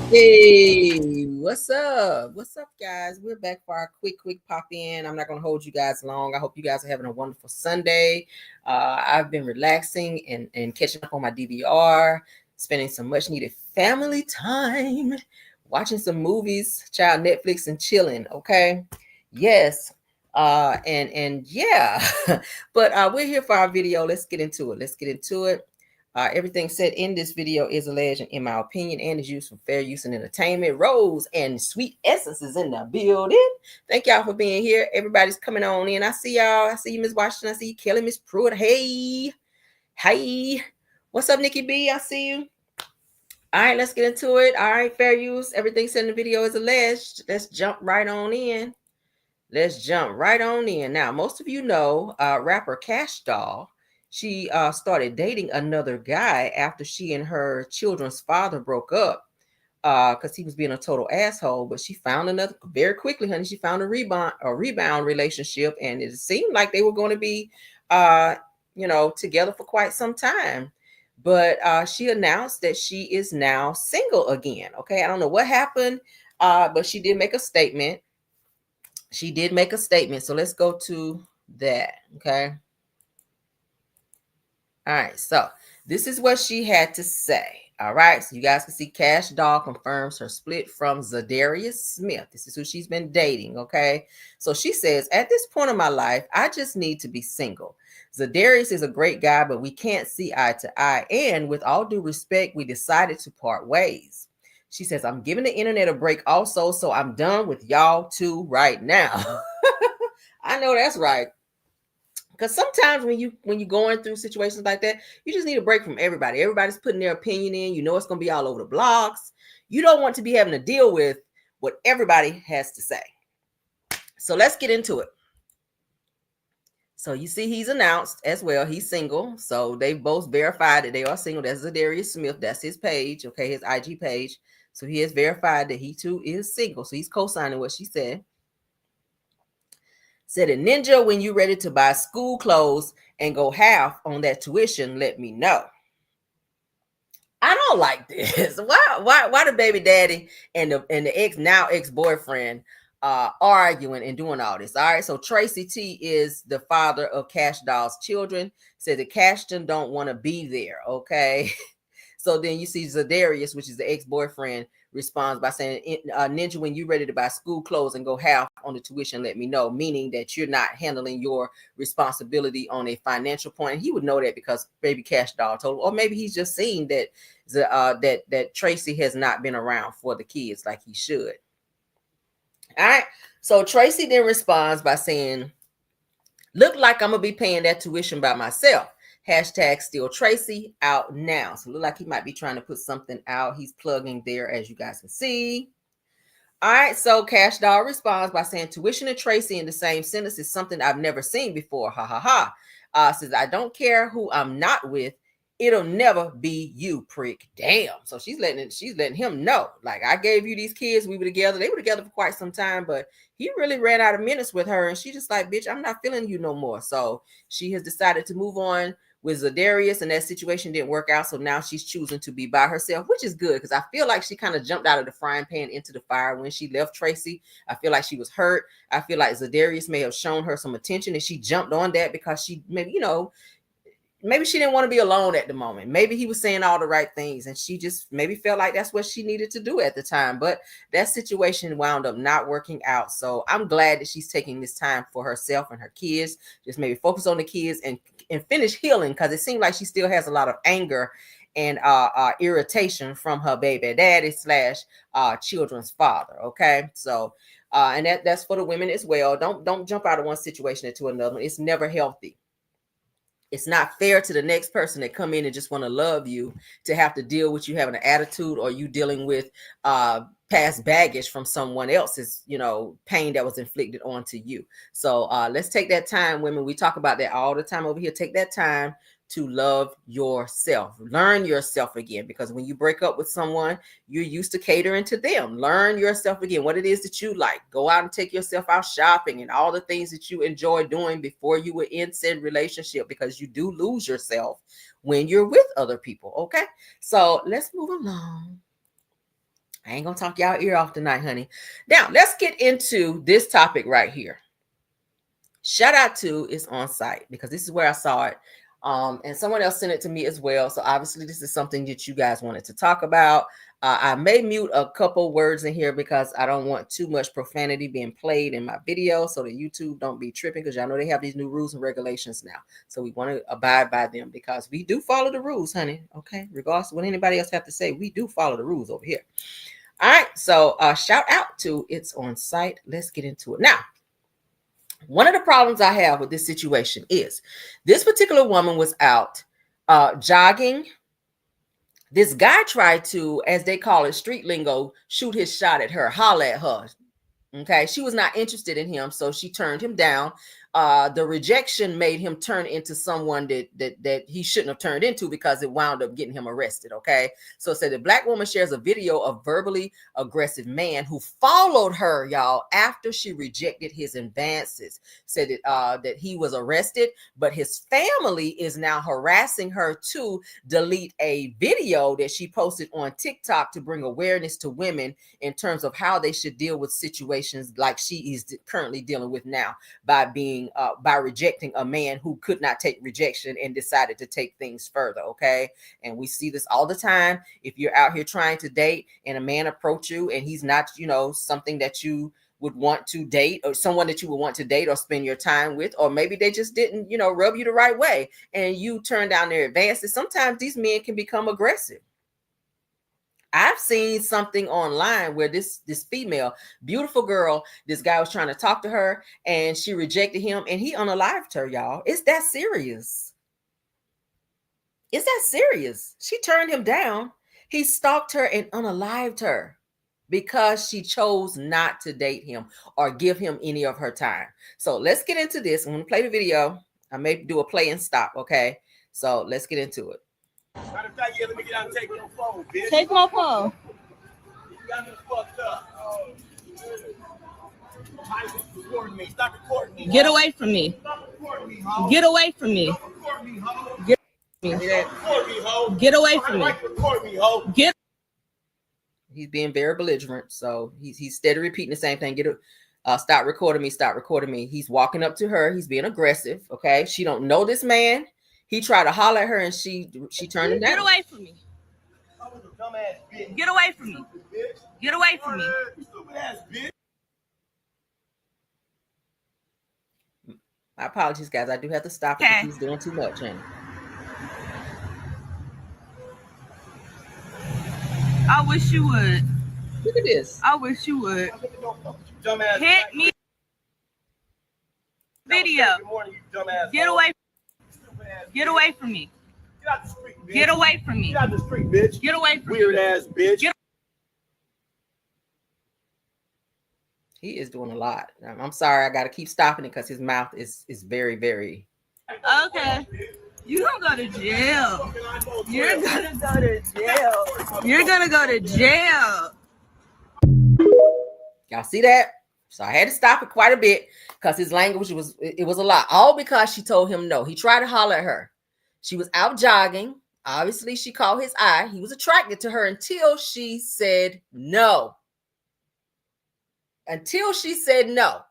Hey, what's up? What's up, guys? We're back for our quick pop in. I'm not going to hold you guys long. I hope you guys are having a wonderful Sunday. I've been relaxing and catching up on my DVR, spending some much needed family time, watching some movies, child Netflix, and chilling. Okay, yes. And yeah, but we're here for our video. Let's get into it. Everything said in this video is alleged, in my opinion, and is used for fair use and entertainment. Rose and Sweet Essence is in the building. Thank y'all for being here. Everybody's coming on in. I see y'all. I see you, Miss Washington. I see you, Kelly, Miss Pruitt. Hey. What's up, Nikki B? I see you. All right, let's get into it. All right, fair use. Everything said in the video is alleged. Let's jump right on in. Now, most of you know rapper Kash Doll. She started dating another guy after she and her children's father broke up because he was being a total asshole. But she found another very quickly, honey. She found a rebound relationship, and it seemed like they were going to be, together for quite some time. But she announced that she is now single again. Okay, I don't know what happened, but she did make a statement. So let's go to that. Okay. All right, so this is what she had to say. All right, so you guys can see Kash Doll confirms her split from Zadarius Smith. This is who she's been dating, okay? So she says, at this point in my life, I just need to be single. Zadarius is a great guy, but we can't see eye to eye. And with all due respect, we decided to part ways. She says, I'm giving the internet a break also, so I'm done with y'all two right now. I know that's right. Because sometimes when you're going through situations like that, you just need a break from everybody. Everybody's putting their opinion in. You know it's going to be all over the blogs. You don't want to be having to deal with what everybody has to say. So let's get into it. So you see he's announced as well. He's single. So they both verified that they are single. That's Zadarius Smith. That's his page, okay, his IG page. So he has verified that he too is single. So he's co-signing what she said. Said it, Ninja, when you're ready to buy school clothes and go half on that tuition, let me know. I don't like this. Why the baby daddy and the ex-boyfriend arguing and doing all this? All right, so Tracy T is the father of Kash Doll's children. Said that Cashton don't want to be there, okay? So then you see Zadarius, which is the ex-boyfriend, responds by saying, Ninja, when you're ready to buy school clothes and go half on the tuition, let me know, meaning that you're not handling your responsibility on a financial point. And he would know that because baby Kash Doll told him, or maybe he's just seeing that that Tracy has not been around for the kids like he should. All right. So Tracy then responds by saying, look like I'm going to be paying that tuition by myself. Hashtag still Tracy out now. So look like he might be trying to put something out. He's plugging there, as you guys can see. All right, so Kash Doll responds by saying tuition and Tracy in the same sentence is something I've never seen before. Ha ha ha. Says I don't care who I'm not with. It'll never be you, prick. Damn. So she's letting him know. Like, I gave you these kids. We were together. They were together for quite some time, but he really ran out of minutes with her. And she just like, bitch, I'm not feeling you no more. So she has decided to move on with Zadarius, and that situation didn't work out. So now she's choosing to be by herself, which is good because I feel like she kind of jumped out of the frying pan into the fire when she left Tracy. I feel like she was hurt. I feel like Zadarius may have shown her some attention and she jumped on that because she maybe, maybe she didn't want to be alone at the moment. Maybe he was saying all the right things and she just maybe felt like that's what she needed to do at the time. But that situation wound up not working out. So I'm glad that she's taking this time for herself and her kids. Just maybe focus on the kids and finish healing, because it seems like she still has a lot of anger and irritation from her baby daddy / children's father. Okay. So and that's for the women as well. Don't jump out of one situation into another. It's never healthy. It's not fair to the next person that come in and just want to love you to have to deal with you having an attitude or you dealing with past baggage from someone else's, pain that was inflicted onto you. So let's take that time, women. We talk about that all the time over here. Take that time to love yourself. Learn yourself again, because when you break up with someone, you're used to catering to them. Learn yourself again, what it is that you like. Go out and take yourself out shopping and all the things that you enjoy doing before you were in said relationship, because you do lose yourself when you're with other people. Okay, so let's move along. I ain't gonna talk y'all ear off tonight, honey. Now, let's get into this topic right here. Shout out to is on site because this is where I saw it. And someone else sent it to me as well. So obviously this is something that you guys wanted to talk about. I may mute a couple words in here because I don't want too much profanity being played in my video so that YouTube don't be tripping, because y'all know they have these new rules and regulations now. So we want to abide by them because we do follow the rules, honey. Okay, regardless of what anybody else have to say, we do follow the rules over here. All right, so shout out to It's On Site. Let's get into it. Now, one of the problems I have with this situation is this particular woman was out jogging. This guy tried to, as they call it, street lingo, shoot his shot at her, holler at her. Okay, she was not interested in him, so she turned him down. The rejection made him turn into someone that he shouldn't have turned into, because it wound up getting him arrested. Okay, so it said the black woman shares a video of verbally aggressive man who followed her, y'all, after she rejected his advances. Said that he was arrested, but his family is now harassing her to delete a video that she posted on TikTok to bring awareness to women in terms of how they should deal with situations like she is currently dealing with now, by rejecting a man who could not take rejection and decided to take things further. Okay, and we see this all the time. If you're out here trying to date and a man approach you and he's not, something that you would want to date, or someone that you would want to date or spend your time with, or maybe they just didn't, rub you the right way and you turn down their advances, sometimes these men can become aggressive. I've seen something online where this female, beautiful girl, this guy was trying to talk to her and she rejected him and he unalived her, y'all. It's that serious. It's that serious. She turned him down. He stalked her and unalived her because she chose not to date him or give him any of her time. So let's get into this. I'm going to play the video. I may do a play and stop, okay? So let's get into it. Matter of fact, let me get out and take your phone, bitch. Take my phone. You got me fucked up. Stop recording me. Get away from me. Stop recording me, ho. Get away from me. Stop recording me, ho. Get Stop recording me, ho. Get away from me. Record me, ho. Get. He's being very belligerent, so he's steady repeating the same thing. Stop recording me. Stop recording me. He's walking up to her. He's being aggressive. Okay, she don't know this man. He tried to holler at her and she turned him down. Get away from me. Get away from me. Get away from me. Stupid ass bitch. My apologies, guys. I do have to stop it Okay. because he's doing too much, honey. I wish you would. Look at this. I wish you would. Dumbass. Hit me. Video. Good morning, you dumbass. Get away. Get away from me. Get out the street, bitch. Get away from me. Get out the street, bitch. Get away from me. Weird ass bitch. Get- He is doing a lot. I'm sorry. I got to keep stopping it because his mouth is very, very. Okay. You gonna go to jail. You're gonna go to jail. You're gonna go to jail. Y'all see that? So I had to stop it quite a bit because his language was a lot. All because she told him no. He tried to holler at her. She was out jogging. Obviously, she caught his eye. He was attracted to her until she said no. Until she said no.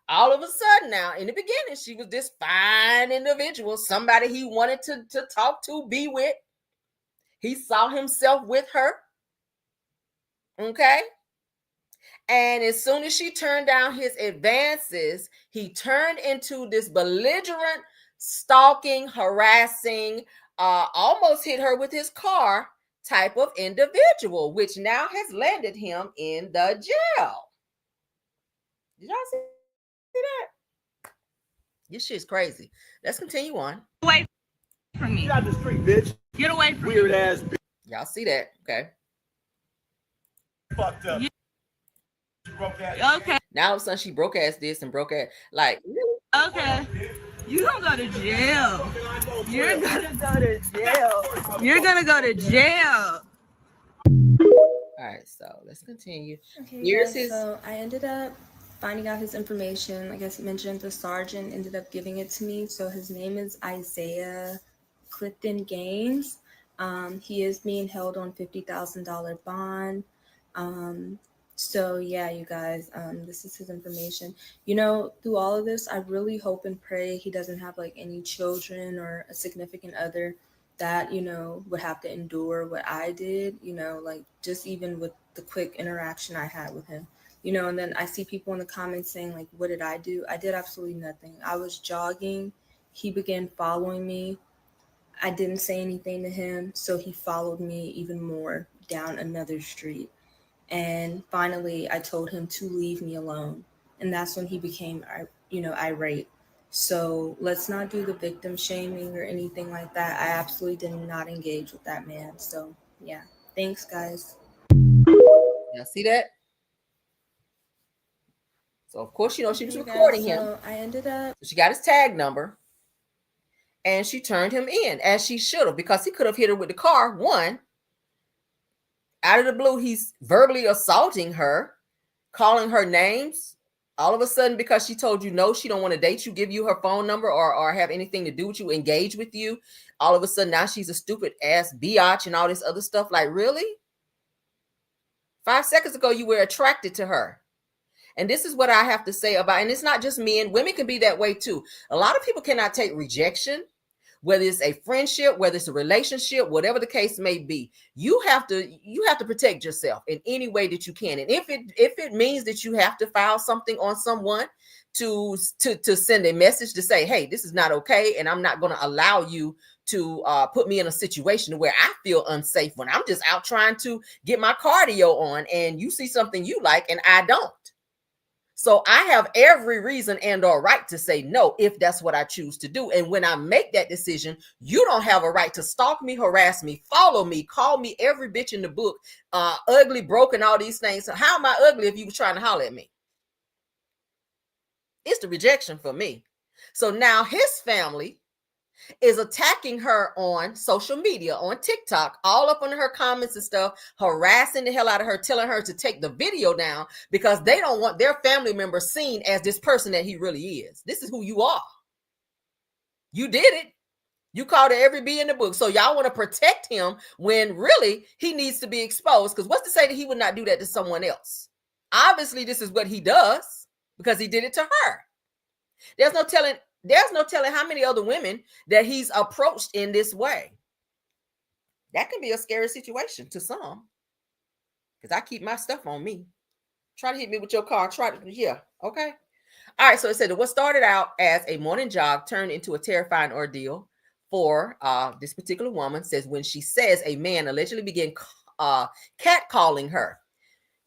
All of a sudden now, in the beginning, she was this fine individual, somebody he wanted to talk to, be with. He saw himself with her. Okay? And as soon as she turned down his advances, he turned into this belligerent, stalking, harassing, almost hit her with his car type of individual, which now has landed him in the jail. Did y'all see that? This shit's crazy. Let's continue on. Get away from me. Get out the street, bitch. Get away from me. Weird ass bitch. Y'all see that? Okay. Fucked up. Yeah. Broke ass. Okay. Now all of a sudden she broke ass this and broke ass like really? Okay. You gonna go to jail. You're gonna go to jail. You're gonna go to jail. All right, so let's continue. Okay, Here's guys, his. so I ended up finding out his information. Like I mentioned, the sergeant ended up giving it to me. So his name is Isaiah Clifton Gaines. He is being held on $50,000 bond. So yeah, you guys, this is his information. You know, through all of this, I really hope and pray he doesn't have like any children or a significant other that, you know, would have to endure what I did, you know, like just even with the quick interaction I had with him. You know, and then I see people in the comments saying like, what did I do? I did absolutely nothing. I was jogging. He began following me. I didn't say anything to him, so he followed me even more down another street. And finally, I told him to leave me alone. And that's when he became, you know, irate. So let's not do the victim shaming or anything like that. I absolutely did not engage with that man. So yeah, thanks, guys. Y'all see that? So of course, you know, she was recording him. So I ended up. So she got his tag number, and she turned him in as she should have, because he could have hit her with the car. One, out of the blue, he's verbally assaulting her, calling her names. All of a sudden, because she told you no, she don't want to date you, give you her phone number, or have anything to do with you, engage with you. All of a sudden, now she's a stupid ass biatch and all this other stuff. Like, really? 5 seconds ago, you were attracted to her. And this is what I have to say about, and it's not just men, women can be that way too. A lot of people cannot take rejection, whether it's a friendship, whether it's a relationship, whatever the case may be. You have to protect yourself in any way that you can. And if it means that you have to file something on someone to send a message to say, hey, this is not okay, and I'm not going to allow you to put me in a situation where I feel unsafe when I'm just out trying to get my cardio on, and you see something you like and I don't. So I have every reason and or right to say no if that's what I choose to do. And when I make that decision, you don't have a right to stalk me, harass me, follow me, call me every bitch in the book, ugly, broken, all these things. So how am I ugly if you were trying to holler at me? It's the rejection for me. So now his family is attacking her on social media, on TikTok, all up on her comments and stuff, harassing the hell out of her, telling her to take the video down because they don't want their family member seen as this person that he really is. This is who you are. You did it. You called every bee in the book. So y'all want to protect him when really he needs to be exposed. Because what's to say that he would not do that to someone else? Obviously, this is what he does because he did it to her. There's no telling how many other women that he's approached in this way. That can be a scary situation to some. Because I keep my stuff on me. Try to hit me with your car. Yeah, okay. All right, so it said that what started out as a morning jog turned into a terrifying ordeal for this particular woman. Says when she says a man allegedly began catcalling her.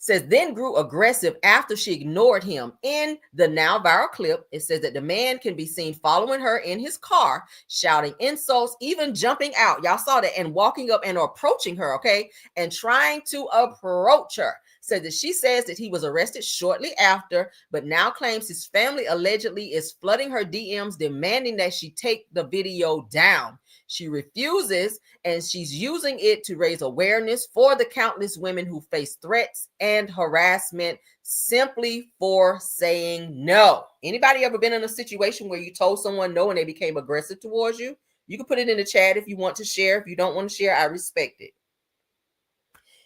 Says then grew aggressive after she ignored him. In the now viral clip, it says that the man can be seen following her in his car, shouting insults, even jumping out. Y'all saw that, and walking up and approaching her, okay, and trying to approach her. Says that she says that he was arrested shortly after, but now claims his family allegedly is flooding her DMs, demanding that she take the video down. She refuses, and she's using it to raise awareness for the countless women who face threats and harassment simply for saying no. Anybody ever been in a situation where you told someone no and they became aggressive towards you? You can put it in the chat if you want to share. If you don't want to share, I respect it.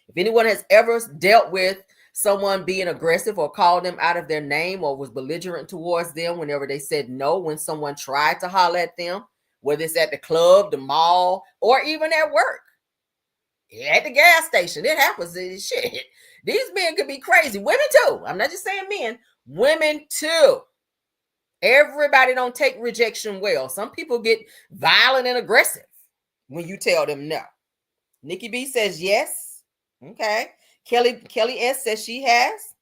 If anyone has ever dealt with someone being aggressive or called them out of their name or was belligerent towards them whenever they said no when someone tried to holler at them, whether it's at the club, the mall, or even at work, at the gas station, it happens. Shit, these men could be crazy. Women too. I'm not just saying men. Women too. Everybody don't take rejection well. Some people get violent and aggressive when you tell them no. Nikki B says yes. Okay. Kelly S says she has.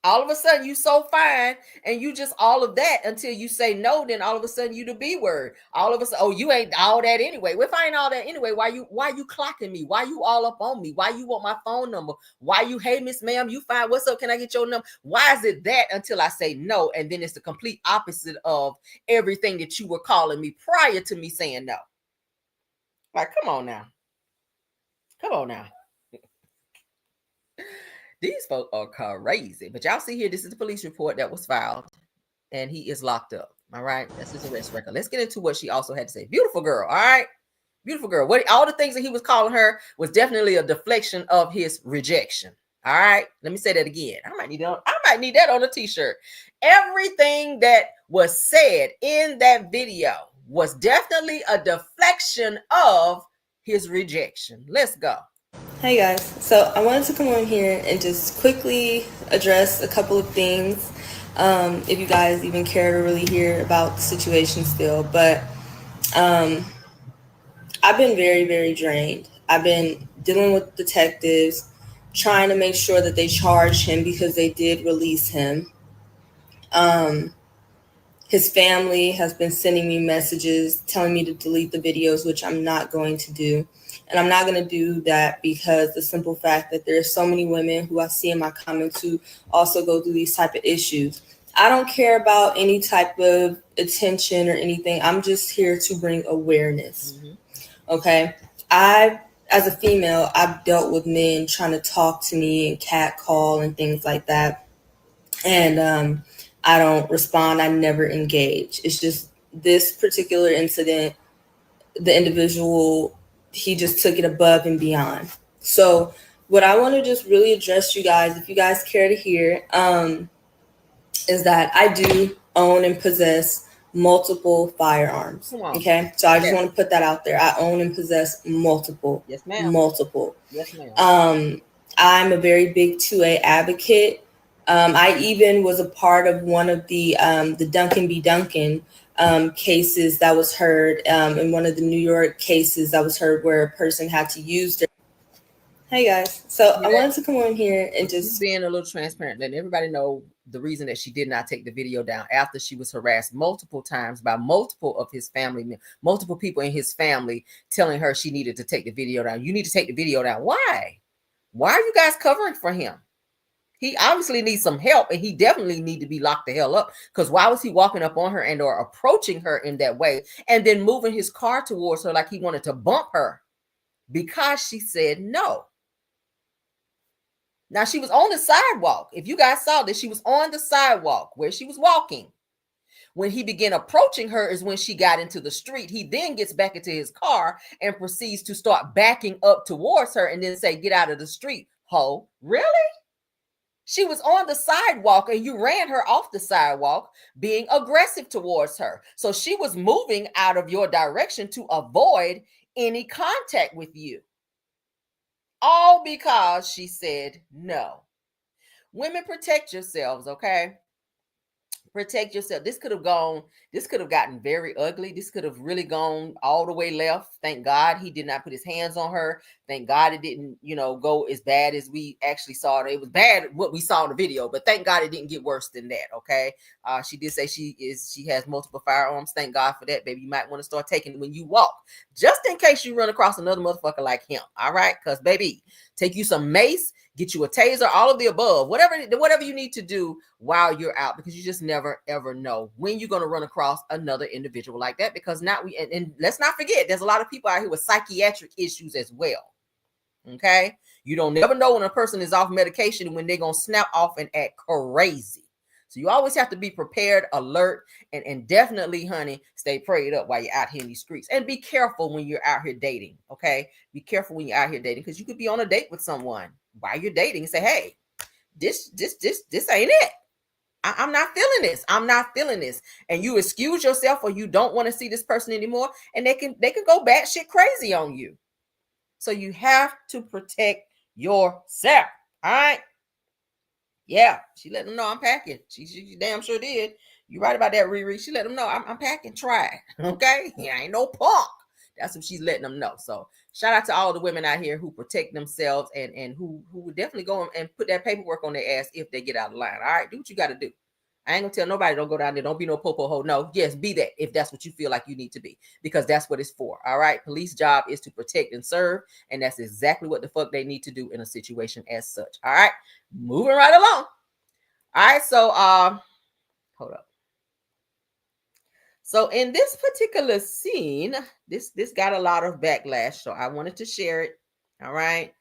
All of a sudden you so fine and you just all of that until you say no, then all of a sudden you the B word. All of a sudden, oh, you ain't all that anyway. If I ain't all that anyway, why you clocking me? Why you all up on me? Why you want my phone number? Why you, hey, Miss Ma'am, you fine? What's up? Can I get your number? Why is it that until I say no? And then it's the complete opposite of everything that you were calling me prior to me saying no. Like, come on now. Come on now. These folks are crazy. But y'all see here, this is the police report that was filed, and he is locked up. All right, that's his arrest record. Let's get into what she also had to say. Beautiful girl. All right, Beautiful girl. What all the things that he was calling her was definitely a deflection of his rejection. All right. Let me say that again. I might need that on a t-shirt. Everything that was said in that video was definitely a deflection of his rejection. Let's go. Hey guys, so I wanted to come on here and just quickly address a couple of things, if you guys even care to really hear about the situation still. But I've been very, very drained. I've been dealing with detectives, trying to make sure that they charge him because they did release him. His family has been sending me messages telling me to delete the videos, which I'm not going to do. And I'm not going to do that because the simple fact that there are so many women who I see in my comments who also go through these type of issues. I don't care about any type of attention or anything. I'm just here to bring awareness. Okay. As a female, I've dealt with men trying to talk to me and catcall and things like that. And I don't respond. I never engage. It's just this particular incident, the individual, he just took it above and beyond. So what I want to just really address you guys, if you guys care to hear, is that I do own and possess multiple firearms. Okay. So I just want to put that out there. I own and possess multiple. Yes, ma'am. Multiple. Yes, ma'am. I'm a very big 2A advocate. I even was a part of one of the Duncan B. Duncan cases that was heard, in one of the New York cases that was heard where a person had to use their. Hey guys, so I wanted to come on here and just being a little transparent, letting everybody know the reason that she did not take the video down after she was harassed multiple times by multiple of his family, multiple people in his family telling her she needed to take the video down. You need to take the video down. Why? Why are you guys covering for him? He obviously needs some help, and he definitely need to be locked the hell up, because why was he walking up on her and or approaching her in that way and then moving his car towards her like he wanted to bump her because she said no? Now, she was on the sidewalk. If you guys saw this, she was on the sidewalk where she was walking. When he began approaching her is when she got into the street. He then gets back into his car and proceeds to start backing up towards her and then say, "Get out of the street, ho." Really? She was on the sidewalk and you ran her off the sidewalk being aggressive towards her. So she was moving out of your direction to avoid any contact with you. All because she said no. Women, protect yourselves, okay? Protect yourself. This could have gotten very ugly. This could have really gone all the way left. Thank God he did not put his hands on her. Thank God it didn't, go as bad as we actually saw it. It was bad what we saw in the video, but thank God it didn't get worse than that. Okay. She did say she has multiple firearms. Thank God for that, baby. You might want to start taking it when you walk, just in case you run across another motherfucker like him. All right. Because baby, take you some mace, get you a taser, all of the above, whatever you need to do while you're out, because you just never, ever know when you're going to run across another individual like that. Because now and let's not forget, there's a lot of people out here with psychiatric issues as well. Okay. You don't never know when a person is off medication, when they're going to snap off and act crazy. So you always have to be prepared, alert, and definitely, honey, stay prayed up while you're out here in these streets. And be careful when you're out here dating, okay? Be careful when you're out here dating, because you could be on a date with someone while you're dating and say, "Hey, this ain't it. I'm not feeling this. I'm not feeling this." And you excuse yourself, or you don't want to see this person anymore, and they can go batshit crazy on you. So you have to protect yourself, all right? Yeah, she let them know I'm packing. She damn sure did. You right about that, Riri. She let them know I'm packing. Try it, okay? Yeah, ain't no punk. That's what she's letting them know. So shout out to all the women out here who protect themselves and who would definitely go and put that paperwork on their ass if they get out of line. All right, do what you got to do. I ain't gonna tell nobody don't go down there. Don't be no popo ho. No, yes, be that if that's what you feel like you need to be, because that's what it's for. All right, police job is to protect and serve, and that's exactly what the fuck they need to do in a situation as such. All right, moving right along. All right, so hold up. So in this particular scene, this got a lot of backlash, so I wanted to share it. All right.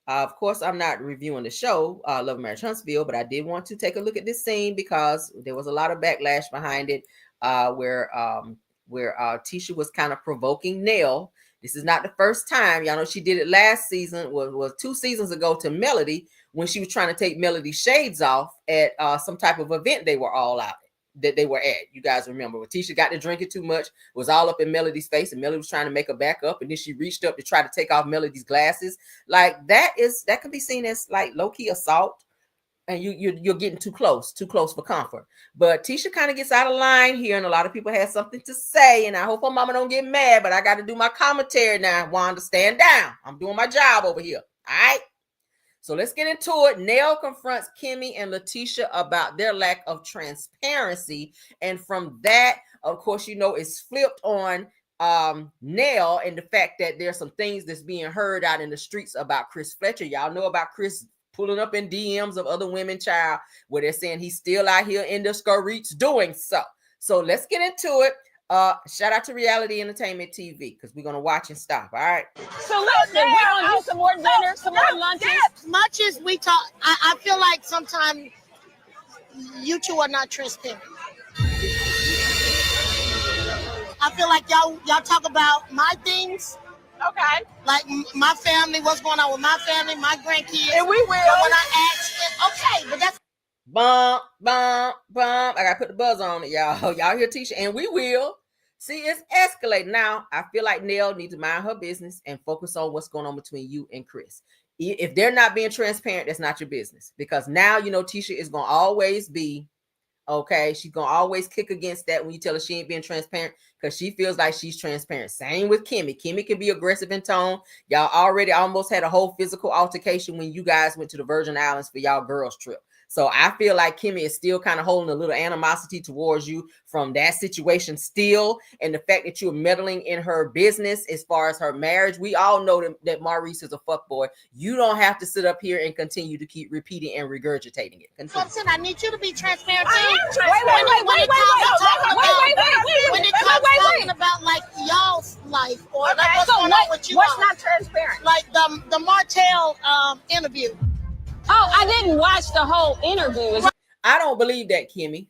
Of course, I'm not reviewing the show, Love Marriage Huntsville, but I did want to take a look at this scene because there was a lot of backlash behind it, where Tisha was kind of provoking Nell This is not the first time. Y'all know she did it last season, was 2 seasons ago to Melody when she was trying to take Melody's shades off at some type of event they were all out that they were at. You guys remember when Tisha got to drinking too much, was all up in Melody's face, and Melody was trying to make her back up, and then she reached up to try to take off Melody's glasses. Like that can be seen as like low-key assault, and you're getting too close for comfort. But Tisha kind of gets out of line here, and a lot of people have something to say, and I hope her mama don't get mad, but I got to do my commentary now. Wanda, stand down. I'm doing my job over here. All right. So let's get into it. Nell confronts Kimmy and Letitia about their lack of transparency. And from that, of course, you know, it's flipped on Nell and the fact that there's some things that's being heard out in the streets about Chris Fletcher. Y'all know about Chris pulling up in DMs of other women, child, where they're saying he's still out here in the streets doing so. So let's get into it. Shout out to Reality Entertainment TV, because we're gonna watch and stop. All right. So listen, we're gonna do some more dinner, some more lunches. As much as we talk, I feel like sometimes you two are not transparent. I feel like y'all talk about my things. Okay. Like my family, what's going on with my family, my grandkids. And we will. But when I ask, okay, but that's Bump. I gotta put the buzz on it, y'all. Y'all hear Tisha, and we will. See, it's escalating now. I feel like Nell needs to mind her business and focus on what's going on between you and Chris. If they're not being transparent, that's not your business. Because now, you know, Tisha is going to always be, okay, she's going to always kick against that when you tell her she ain't being transparent, because she feels like she's transparent. Same with Kimmy. Kimmy can be aggressive in tone. Y'all already almost had a whole physical altercation when you guys went to the Virgin Islands for y'all girls trip. So I feel like Kimmy is still kind of holding a little animosity towards you from that situation still. And the fact that you're meddling in her business as far as her marriage, we all know that Maurice is a fuckboy. You don't have to sit up here and continue to keep repeating and regurgitating it. Continue. I need you to be transparent. Wait. When it comes talking about like y'all's life or like what's going on with you. What's not transparent? Like the Martell interview. Oh, I didn't watch the whole interview. I don't believe that, Kimmy.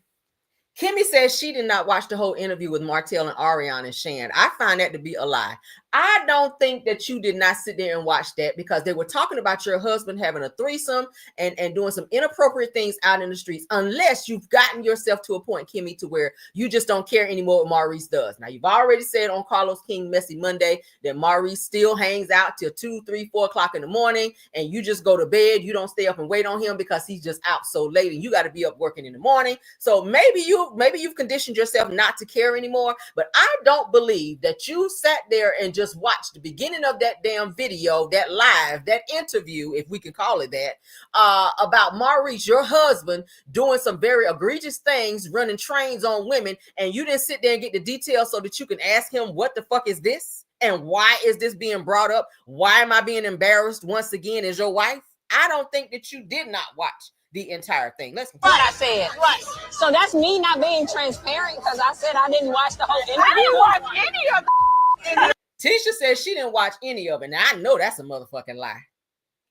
Kimmy says she did not watch the whole interview with Martell and Ariana and Shan. I find that to be a lie. I don't think that you did not sit there and watch that, because they were talking about your husband having a threesome and doing some inappropriate things out in the streets, unless you've gotten yourself to a point, Kimmy, to where you just don't care anymore what Maurice does. Now, you've already said on Carlos King Messy Monday that Maurice still hangs out till 2, 3, 4 o'clock in the morning, and you just go to bed. You don't stay up and wait on him because he's just out so late and you got to be up working in the morning. So maybe you've conditioned yourself not to care anymore, but I don't believe that you sat there and just watched the beginning of that damn video, that live, that interview, if we can call it that, about Maurice, your husband, doing some very egregious things, running trains on women, and you didn't sit there and get the details so that you can ask him, what the fuck is this? And why is this being brought up? Why am I being embarrassed once again as your wife? I don't think that you did not watch the entire thing. Let's continue. What I said. Right. So that's me not being transparent, because I said I didn't watch the whole interview. I didn't watch any of it. Tisha says she didn't watch any of it. Now, I know that's a motherfucking lie.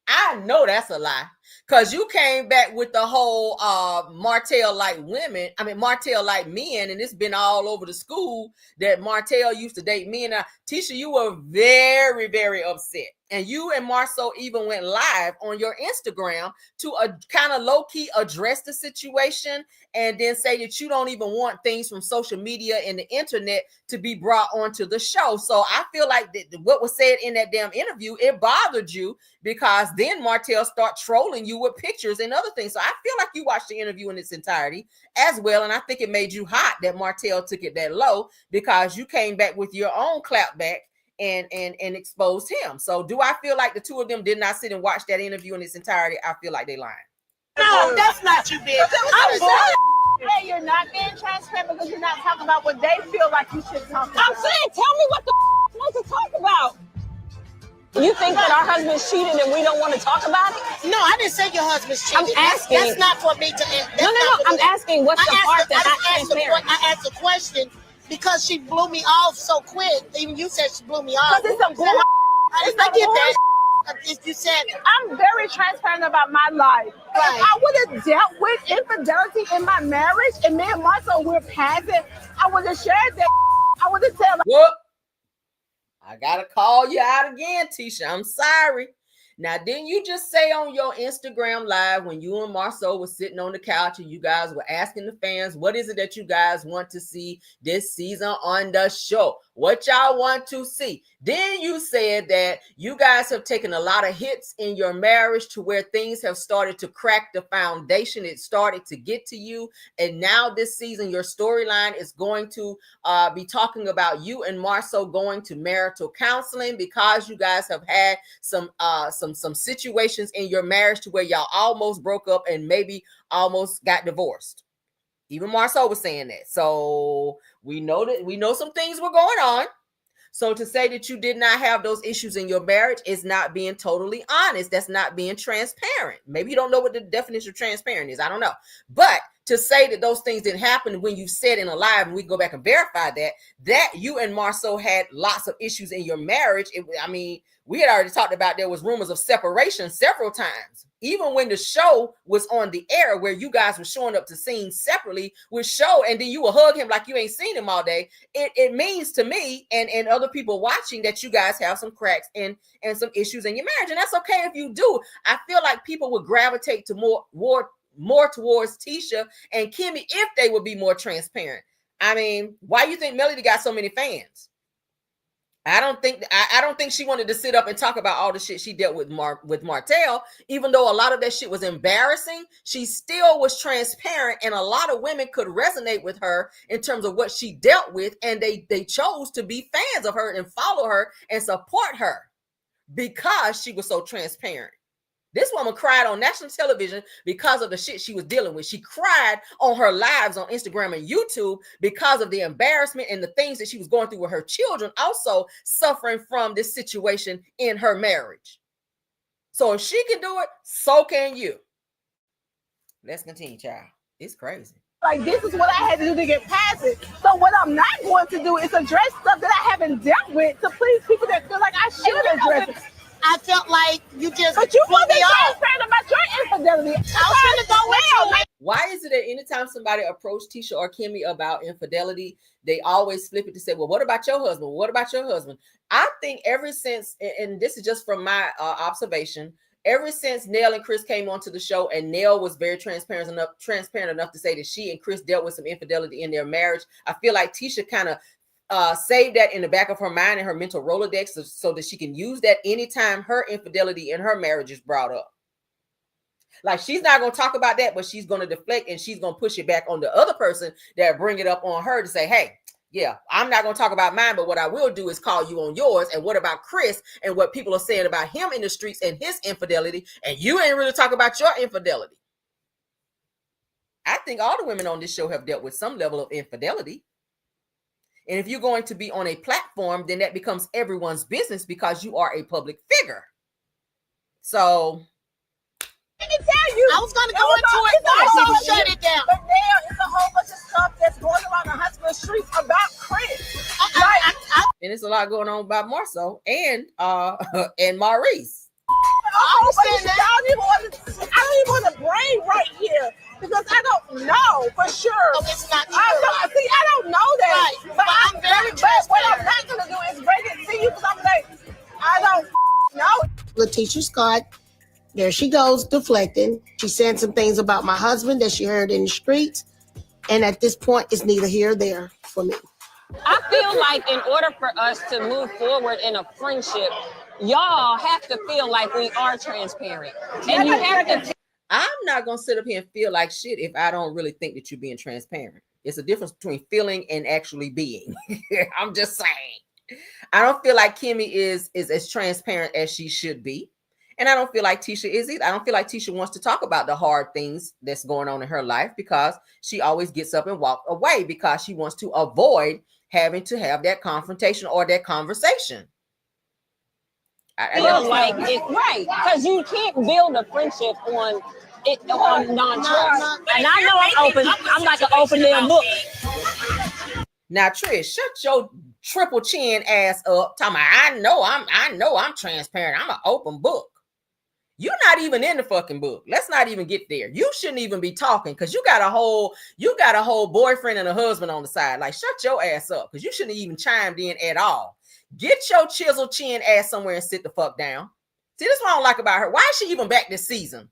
I know that's a lie, because you came back with the whole Martell like women. I mean, Martell like men, and it's been all over the school that Martell used to date men. Tisha, you were very, very upset. And you and Marceau even went live on your Instagram to kind of low-key address the situation, and then say that you don't even want things from social media and the internet to be brought onto the show. So I feel like what was said in that damn interview, it bothered you, because then Martell start trolling you with pictures and other things. So I feel like you watched the interview in its entirety as well, and I think it made you hot that Martell took it that low, because you came back with your own clapback and exposed him. So do I feel like the two of them did not sit and watch that interview in its entirety? I feel like they lying. No, that's not you, bitch. I'm sorry. Hey, you're not being transparent because you're not talking about what they feel like you should talk about. I'm saying, tell me what the f want to talk about. You think that our husband's cheated and we don't want to talk about it? No, I didn't say your husband's cheated. I'm asking. That's not for me to. No. I'm asking what's the part that's not transparent. I asked a question because she blew me off so quick. Even you said she blew me off. Because it's some bull. I get that. You said I'm very transparent about my life. Right. If I would have dealt with infidelity in my marriage, and me and Marceau were past it, I would have shared that. I would have said, What? I gotta call you out again, Tisha. I'm sorry. Now, didn't you just say on your Instagram live when you and Marceau were sitting on the couch and you guys were asking the fans, what is it that you guys want to see this season on the show? What y'all want to see? Then you said that you guys have taken a lot of hits in your marriage to where things have started to crack the foundation. It started to get to you. And now this season, your storyline is going to be talking about you and Marceau going to marital counseling because you guys have had some situations in your marriage to where y'all almost broke up and maybe almost got divorced. Even Marceau was saying that. So we know some things were going on. So to say that you did not have those issues in your marriage is not being totally honest. That's not being transparent. Maybe you don't know what the definition of transparent is. I don't know. But to say that those things didn't happen when you said in a live, and we go back and verify that you and Marceau had lots of issues in your marriage. We had already talked about there was rumors of separation several times. Even when the show was on the air where you guys were showing up to scenes separately with show, and then you will hug him like you ain't seen him all day. It means to me and other people watching that you guys have some cracks and some issues in your marriage. And that's okay if you do. I feel like people would gravitate to more towards Tisha and Kimmy if they would be more transparent. I mean, why do you think Melody got so many fans? I don't think she wanted to sit up and talk about all the shit she dealt with Martell. Even though a lot of that shit was embarrassing, she still was transparent, and a lot of women could resonate with her in terms of what she dealt with, and they chose to be fans of her and follow her and support her because she was so transparent. This woman cried on national television because of the shit she was dealing with. She cried on her lives on Instagram and YouTube because of the embarrassment and the things that she was going through with her children, also suffering from this situation in her marriage. So if she can do it, so can you. Let's continue, child. It's crazy. Like, this is what I had to do to get past it. So what I'm not going to do is address stuff that I haven't dealt with to please people that feel like I should address it. I felt like you just. But you wasn't transparent about your infidelity. I was gonna go with you. Why is it that anytime somebody approached Tisha or Kimmy about infidelity, they always flip it to say, well, what about your husband? What about your husband? I think ever since, and this is just from my observation, ever since Nell and Chris came onto the show, and Nell was very transparent enough to say that she and Chris dealt with some infidelity in their marriage, I feel like Tisha kind of save that in the back of her mind and her mental Rolodex so that she can use that anytime her infidelity in her marriage is brought up. Like, she's not going to talk about that, but she's going to deflect and she's going to push it back on the other person that bring it up on her to say, hey, yeah, I'm not going to talk about mine, but what I will do is call you on yours. And what about Chris and what people are saying about him in the streets and his infidelity? And you ain't really talk about your infidelity. I think all the women on this show have dealt with some level of infidelity. And if you're going to be on a platform, then that becomes everyone's business because you are a public figure. So, let me tell you, I was going to go into it, but shut it down. But now it's a whole bunch of stuff that's going around the Huntsville streets about Chris. And it's a lot going on about Marceau and Maurice. I don't even want to brain right here because I don't know for sure. Oh, it's not true. I don't know that. Right. But I'm very what I'm not going to do is break it to you because I'm like, I don't know. Letitia Scott, there she goes, deflecting. She's saying some things about my husband that she heard in the streets. And at this point, it's neither here or there for me. I feel like in order for us to move forward in a friendship, y'all have to feel like we are transparent. And you have to. I'm not going to sit up here and feel like shit if I don't really think that you're being transparent. It's a difference between feeling and actually being. I'm just saying. I don't feel like Kimmy is as transparent as she should be. And I don't feel like Tisha is either. I don't feel like Tisha wants to talk about the hard things that's going on in her life because she always gets up and walks away because she wants to avoid having to have that confrontation or that conversation. I feel like it's right because you can't build a friendship on non-trust. And I know I'm open. I'm like an open damn book. Now, Trish, shut your triple chin ass up. Talking about, I know I'm transparent. I'm an open book. You're not even in the fucking book. Let's not even get there. You shouldn't even be talking because you got a whole boyfriend and a husband on the side. Like, shut your ass up because you shouldn't have even chimed in at all. Get your chisel chin ass somewhere and sit the fuck down. See, this is what I don't like about her. Why is she even back this season?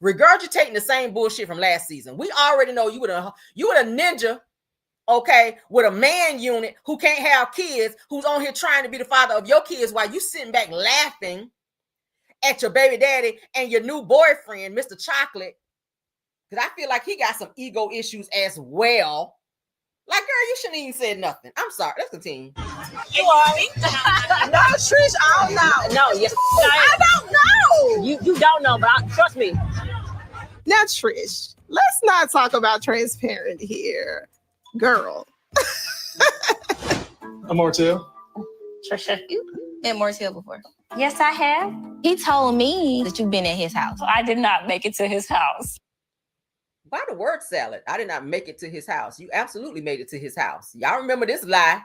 Regurgitating the same bullshit from last season. We already know you were a ninja, okay, with a man unit who can't have kids, who's on here trying to be the father of your kids while you sitting back laughing at your baby daddy and your new boyfriend, Mr. Chocolate. Because I feel like he got some ego issues as well. Like, girl, you shouldn't even said nothing. I'm sorry. Let's continue. You are. No, Trish, I don't know. No, yes, I don't know. You don't know, but trust me. Now, Trish, let's not talk about transparent here. Girl. Martell. Trisha, you met Martell before. Yes, I have. He told me that you've been at his house. I did not make it to his house. Why the word salad? I did not make it to his house. You absolutely made it to his house. Y'all remember this lie?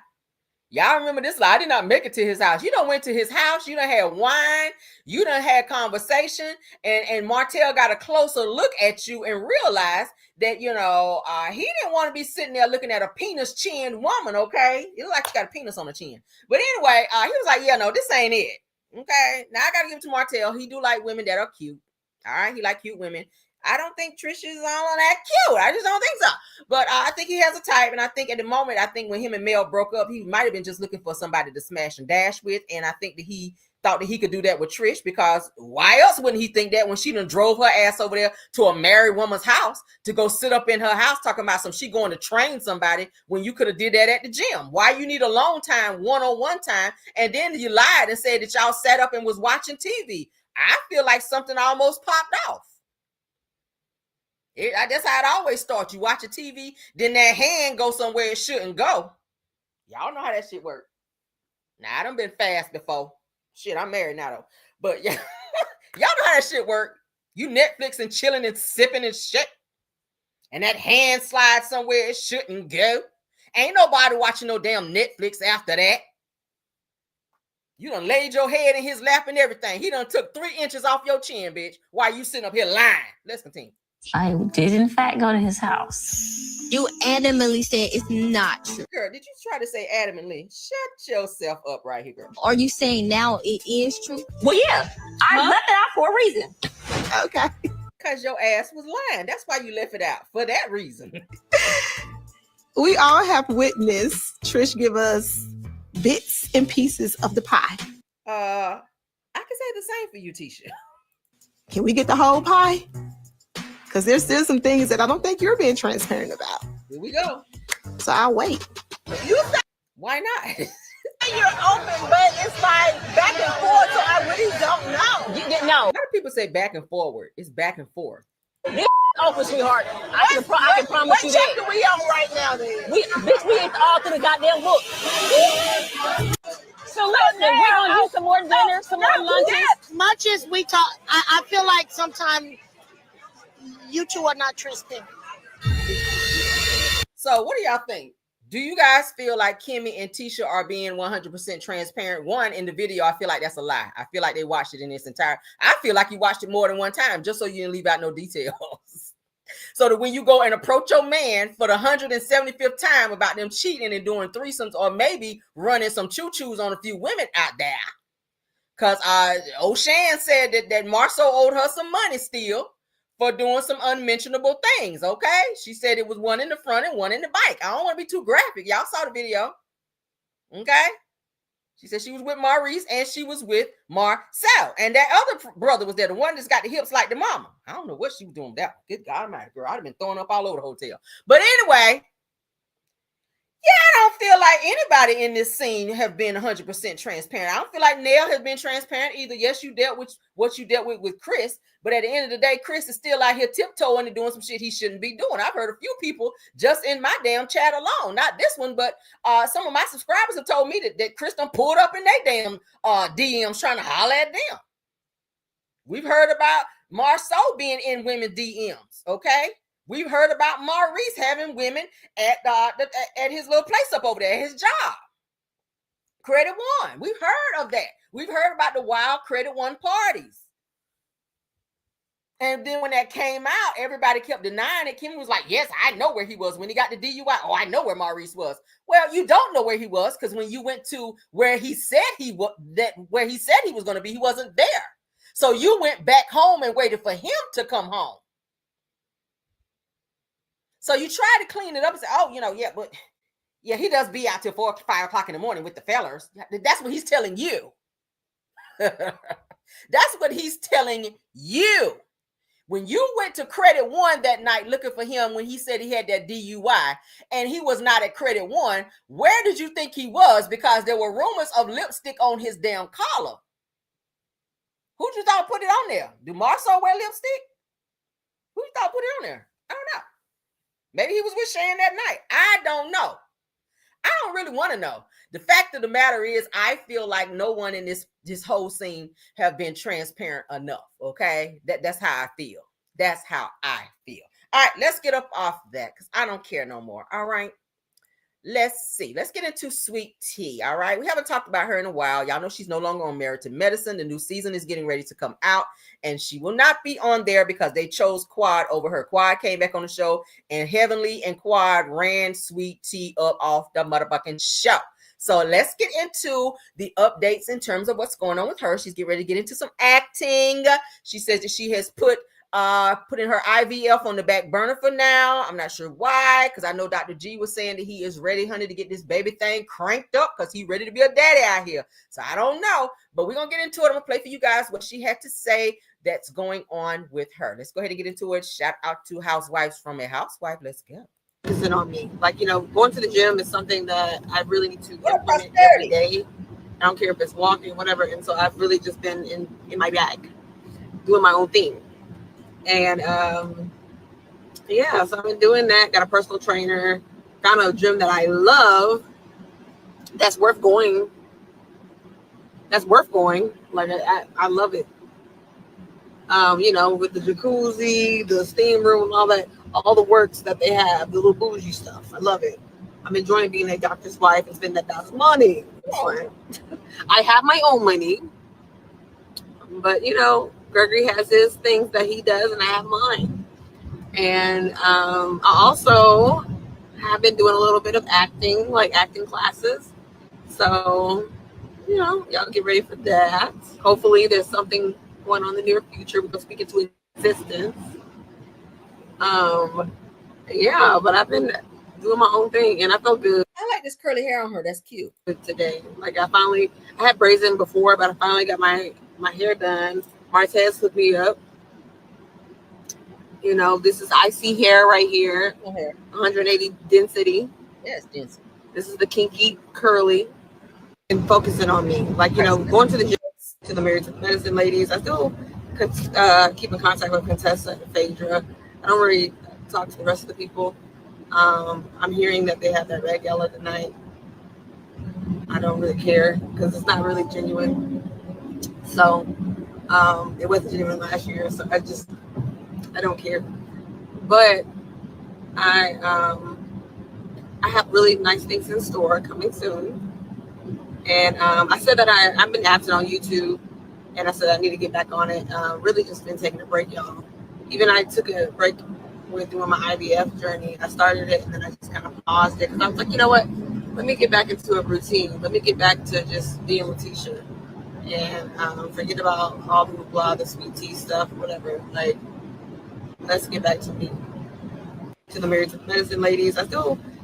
I did not make it to his house. You done went to his house. You done had wine. You done had conversation. And Martell got a closer look at you and realized that, you know, he didn't want to be sitting there looking at a penis chin woman, okay? It looked like she got a penis on the chin. But anyway, he was like, yeah, no, this ain't it. Okay, now I got to give it to Martell. He do like women that are cute. All right, he like cute women. I don't think Trish is all that cute. I just don't think so. But I think he has a type. And I think at the moment, when him and Mel broke up, he might have been just looking for somebody to smash and dash with. And I think that he thought that he could do that with Trish, because why else wouldn't he think that when she done drove her ass over there to a married woman's house to go sit up in her house talking about she going to train somebody when you could have did that at the gym? Why you need alone time, one-on-one time, and then you lied and said that y'all sat up and was watching TV? I feel like something almost popped off. That's how it always starts. You watch a TV, then that hand goes somewhere it shouldn't go. Y'all know how that shit works. Now, I done been fast before. Shit, I'm married now, though. But yeah, y'all know how that shit work. You Netflix and chilling and sipping and shit. And that hand slides somewhere it shouldn't go. Ain't nobody watching no damn Netflix after that. You done laid your head in his lap and everything. He done took 3 inches off your chin, bitch, while you sitting up here lying. Let's continue. I did, in fact, go to his house. You adamantly said it's not true. Girl, did you try to say adamantly? Shut yourself up right here, girl. Are you saying now it is true? Well, yeah. I left it out for a reason. Okay. Because your ass was lying. That's why you left it out. For that reason. We all have witnessed Trish give us bits and pieces of the pie. I can say the same for you, Tisha. Can we get the whole pie? Because there's still some things that I don't think you're being transparent about. Here we go. So I'll wait. Why not? You're open, but it's like back and forth, so I really don't know. You didn't know. A lot of people say back and forward. It's back and forth. This open, sweetheart. I can promise you that. What chapter we on right now, then? We ain't all through the goddamn book. So listen, we're going to do some more dinner, some more lunches. As much as we talk, I feel like sometimes you two are not transparent. So what do y'all think? Do you guys feel like Kimmy and Tisha are being 100% transparent? One, in the video, I feel like that's a lie. I feel like they watched it in its entire. I feel like you watched it more than one time just so you didn't leave out no details. So that when you go and approach your man for the 175th time about them cheating and doing threesomes or maybe running some choo-choos on a few women out there. Because O'Shan said that Marceau owed her some money still for doing some unmentionable things, okay? She said it was one in the front and one in the bike. I don't want to be too graphic. Y'all saw the video, okay? She said she was with Maurice and she was with Marcel. And that other brother was there, the one that's got the hips like the mama. I don't know what she was doing with that. Good God almighty, girl. I'd have been throwing up all over the hotel. But anyway, yeah, I don't feel like anybody in this scene have been 100% transparent. I don't feel like Nell has been transparent either. Yes, you dealt with what you dealt with Chris, but at the end of the day, Chris is still out here tiptoeing and doing some shit he shouldn't be doing. I've heard a few people just in my damn chat alone, not this one, but some of my subscribers have told me that Chris done pulled up in their damn DMs trying to holler at them. We've heard about Marceau being in women's DMs, okay? We've heard about Maurice having women at his little place up over there, at his job. Credit One. We've heard of that. We've heard about the wild Credit One parties. And then when that came out, everybody kept denying it. Kim was like, yes, I know where he was when he got the DUI. Oh, I know where Maurice was. Well, you don't know where he was because when you went to where he said he was, where he said he was going to be, he wasn't there. So you went back home and waited for him to come home. So you tried to clean it up and say, oh, yeah, but yeah, he does be out till 4 or 5 o'clock in the morning with the fellers. That's what he's telling you. That's what he's telling you. When you went to Credit One that night looking for him when he said he had that DUI and he was not at Credit One, where did you think he was? Because there were rumors of lipstick on his damn collar. Who'd you thought put it on there? Do Marceau wear lipstick? Who you thought put it on there? I don't know. Maybe he was with Shan that night. I don't know. I don't really want to know. The fact of the matter is, I feel like no one in this whole scene have been transparent enough. Okay, that's how I feel. That's how I feel. All right, let's get up off that because I don't care no more. All right, let's see. Let's get into Sweet Tea. All right, we haven't talked about her in a while. Y'all know she's no longer on Married to Medicine. The new season is getting ready to come out, and she will not be on there because they chose Quad over her. Quad came back on the show, and Heavenly and Quad ran Sweet Tea up off the motherfucking show. So let's get into the updates in terms of what's going on with her. She's getting ready to get into some acting. She says that she has put in her IVF on the back burner for now. I'm not sure why, because I know Dr. G was saying that he is ready, honey, to get this baby thing cranked up because he's ready to be a daddy out here. So I don't know, but we're going to get into it. I'm going to play for you guys what she had to say that's going on with her. Let's go ahead and get into it. Shout out to Housewives from a Housewife. Let's go. Focusing on me. Like, going to the gym is something that I really need to implement every day. I don't care if it's walking, whatever. And so I've really just been in my bag doing my own thing. And yeah, so I've been doing that. Got a personal trainer, found a gym that I love that's worth going. Like I love it. With the jacuzzi, the steam room, and all the works that they have, the little bougie stuff. I love it. I'm enjoying being a doctor's wife and spending that money. I have my own money, but Gregory has his things that he does, and I have mine. And I also have been doing a little bit of acting, like acting classes. So, y'all get ready for that. Hopefully, there's something going on in the near future. We're going to speak into existence. Yeah, but I've been doing my own thing, and I felt good. I like this curly hair on her. That's cute. Today, like I had braids in before, but I finally got my hair done. Martell's hooked me up. This is icy hair right here. 180 density. Yes, density. This is the kinky curly. And focusing on me, like going to the gym, to the Married to Medicine ladies. I still keep in contact with Contessa and Phaedra. I don't really talk to the rest of the people. I'm hearing that they have that red gala tonight. I don't really care because it's not really genuine. So it wasn't genuine last year, so I don't care. But I have really nice things in store coming soon. And I said that I've been absent on YouTube, and I said I need to get back on it. Really just been taking a break, y'all. Even I took a break with doing my IVF journey. I started it, and then I just kind of paused it because I was like, you know what? Let me get back into a routine. Let me get back to just being with Tisha and forget about all the sweet tea stuff, whatever. Like, let's get back to me. To the Married to Medicine ladies.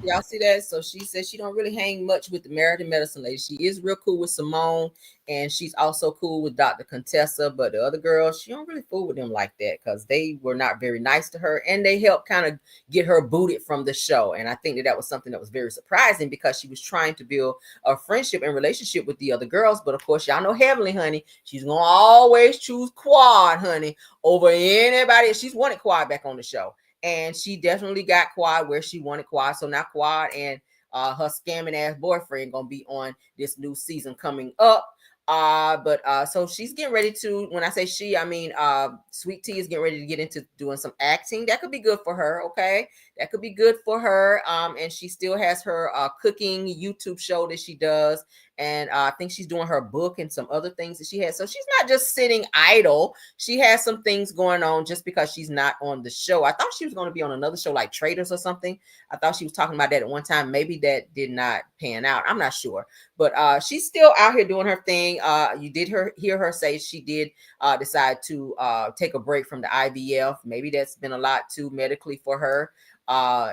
Y'all see that? So she says she don't really hang much with the Married to Medicine ladies. She is real cool with Simone, and she's also cool with Dr. Contessa, but the other girls, she don't really fool with them like that because they were not very nice to her, and they helped kind of get her booted from the show. And I think that was something that was very surprising because she was trying to build a friendship and relationship with the other girls. But of course, y'all know Heavenly, honey, she's gonna always choose Quad, honey, over anybody. She's wanted Quad back on the show. And she definitely got Quad where she wanted Quad. So now Quad and her scamming ass boyfriend gonna be on this new season coming up. So she's getting ready to, when I say she, I mean Sweet Tea is getting ready to get into doing some acting. That could be good for her, okay? That could be good for her. And she still has her cooking YouTube show that she does. and I think she's doing her book and some other things that she has. So she's not just sitting idle. She has some things going on just because she's not on the show. I thought she was going to be on another show like Traders or something. I thought she was talking about that at one time. Maybe that did not pan out. I'm not sure. But she's still out here doing her thing. You did hear her say she did decide to take a break from the IVF. Maybe that's been a lot too medically for her.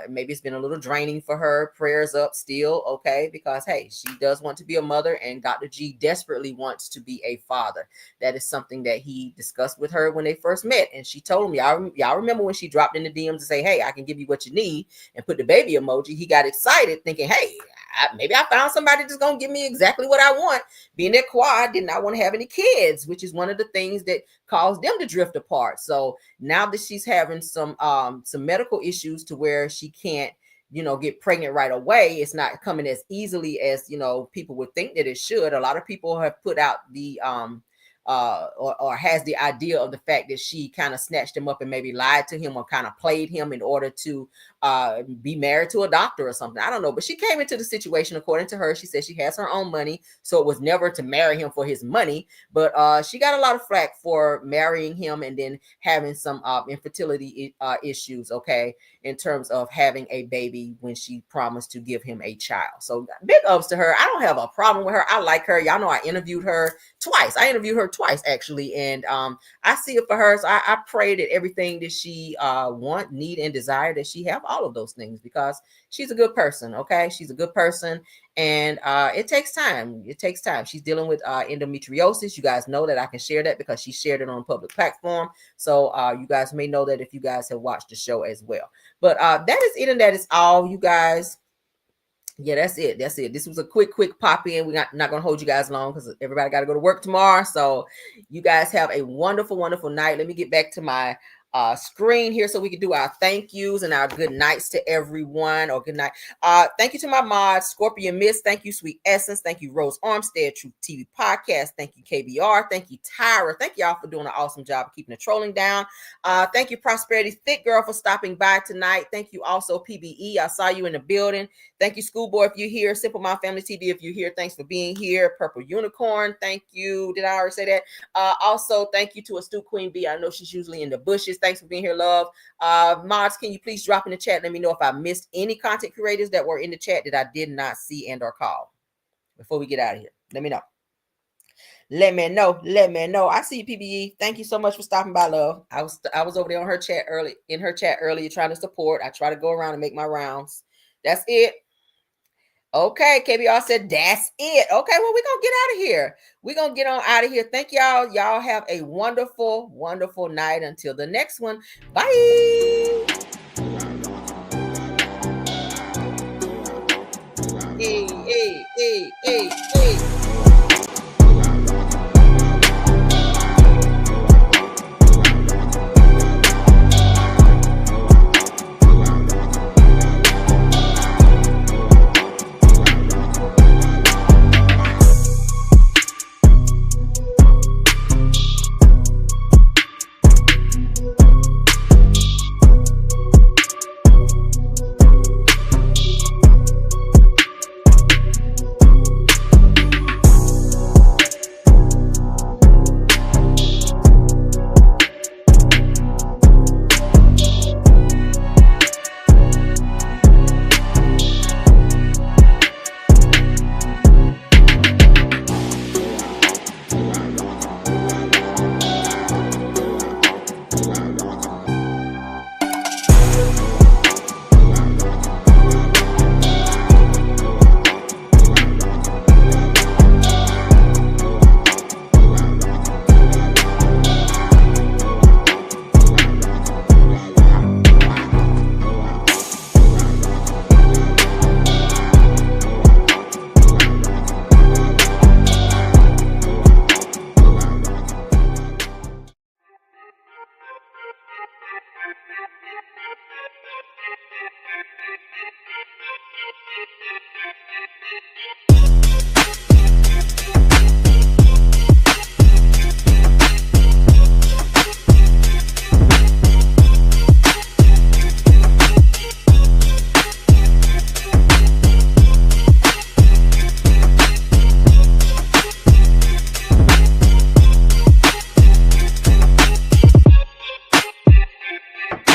Maybe it's been a little draining for her. Prayers up still, okay? Because hey, she does want to be a mother, and Dr. G desperately wants to be a father. That is something that he discussed with her when they first met, and she told him, y'all remember when she dropped in the DMs to say, hey, I can give you what you need, and put the baby emoji. He got excited thinking, hey, maybe I found somebody that's gonna give me exactly what I want. Being that Quad did not want to have any kids, which is one of the things that caused them to drift apart. So now that she's having some medical issues to where she can't, get pregnant right away, it's not coming as easily as people would think that it should. A lot of people have put out the or has the idea of the fact that she kind of snatched him up and maybe lied to him or kind of played him in order to be married to a doctor or something. I don't know, but she came into the situation, according to her, she said she has her own money, so it was never to marry him for his money, but she got a lot of flack for marrying him and then having some infertility issues, okay, in terms of having a baby when she promised to give him a child. So big ups to her. I don't have a problem with her. I like her. Y'all know I interviewed her twice. I interviewed her twice actually, and I see it for her. So I pray that everything that she want, need, and desire, that she have all of those things, because she's a good person. Okay, she's a good person, and it takes time. It takes time. She's dealing with endometriosis. You guys know that I can share that because she shared it on a public platform. So you guys may know that if you guys have watched the show as well. But that is it, and that is all, you guys. Yeah, that's it. That's it. This was a quick pop in. We're not going to hold you guys long because everybody got to go to work tomorrow. So you guys have a wonderful, wonderful night. Let me get back to my screen here so we can do our thank yous and our good nights to everyone, or good night. Thank you to my mods, Scorpion Miss. Thank you, Sweet Essence. Thank you, Rose Armstead, True TV Podcast. Thank you, KBR. Thank you, Tyra. Thank y'all for doing an awesome job of keeping the trolling down. Thank you, Prosperity Thick Girl, for stopping by tonight. Thank you also, PBE. I saw you in the building. Thank you, Schoolboy, if you're here. Simple Mom Family TV, if you're here, thanks for being here. Purple Unicorn, thank you. Did I already say that? Also, thank you to Astute Queen B. I know she's usually in the bushes. Thanks for being here, love. Mods, can you please drop in the chat? Let me know if I missed any content creators that were in the chat that I did not see and or call before we get out of here. Let me know. Let me know. Let me know. I see you, PBE. Thank you so much for stopping by, love. I was over there on her chat earlier trying to support. I try to go around and make my rounds. That's it. Okay, KBR said that's it. Okay, well, we're gonna get out of here. We're gonna get on out of here. Thank y'all. Y'all have a wonderful, wonderful night. Until the next one. Bye. Hey, hey, hey, hey, hey.